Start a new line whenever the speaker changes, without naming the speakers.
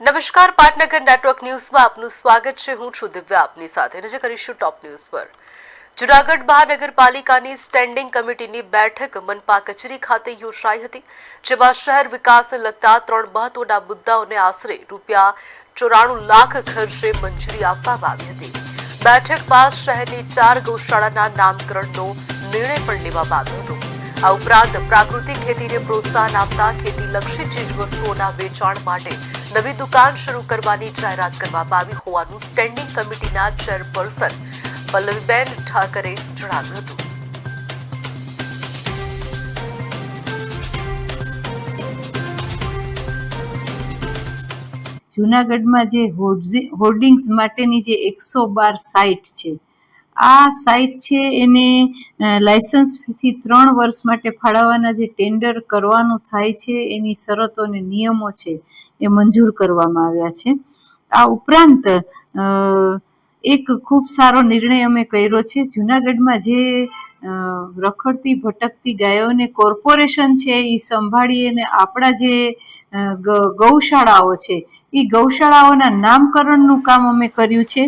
નમસ્કાર, પાટનગર નેટવર્ક ન્યૂઝમાં આપનું સ્વાગત છે। હું છું દિવ્યા, આપની સાથે નજર કરીશું ટોપ ન્યૂઝ પર। જૂનાગઢ મહાનગરપાલિકાની સ્ટેન્ડિંગ કમિટીની બેઠક મનપા કચેરી ખાતે યોજાઈ હતી, જેમાં શહેર વિકાસને લગતા 3 મહત્વના મુદ્દાઓને આશરે ₹94 લાખ ખર્ચે મંજૂરી આપવામાં આવી હતી। બેઠક બાદ શહેરની 4 ગૌશાળાના નામકરણનો નિર્ણય પણ લેવામાં આવ્યો હતો। આ ઉપરાંત પ્રાકૃતિક ખેતીને પ્રોત્સાહન આપતા ખેતીલક્ષી ચીજવસ્તુઓના વેચાણ માટે નવી દુકાન શરૂ કરવાની જાહેરાત કરવામાં આવી હોવાનું સ્ટેન્ડિંગ કમિટીના ચેરપર્સન પલ્લવીબેન ઠાકરે જણાવ્યું હતું।
જૂનાગઢમાં જે હોર્ડિંગ્સ માટેની જે 112 સાઇટ છે, આ સાઇટ છે એને લાયસન્સ ફીથી 3 વર્ષ માટે ફાળવવાના જે ટેન્ડર કરવાનું થાય છે એની શરતો અને નિયમો છે એ મંજૂર કરવામાં આવ્યા છે। આ ઉપરાંત એક ખૂબ સારો નિર્ણય અમે કર્યો છે। જૂનાગઢમાં જે રખડતી ભટકતી ગાયોને કોર્પોરેશન છે એ સંભાળી અને આપણા જે ગૌશાળાઓ છે એ ગૌશાળાઓના નામકરણનું કામ અમે કર્યું છે।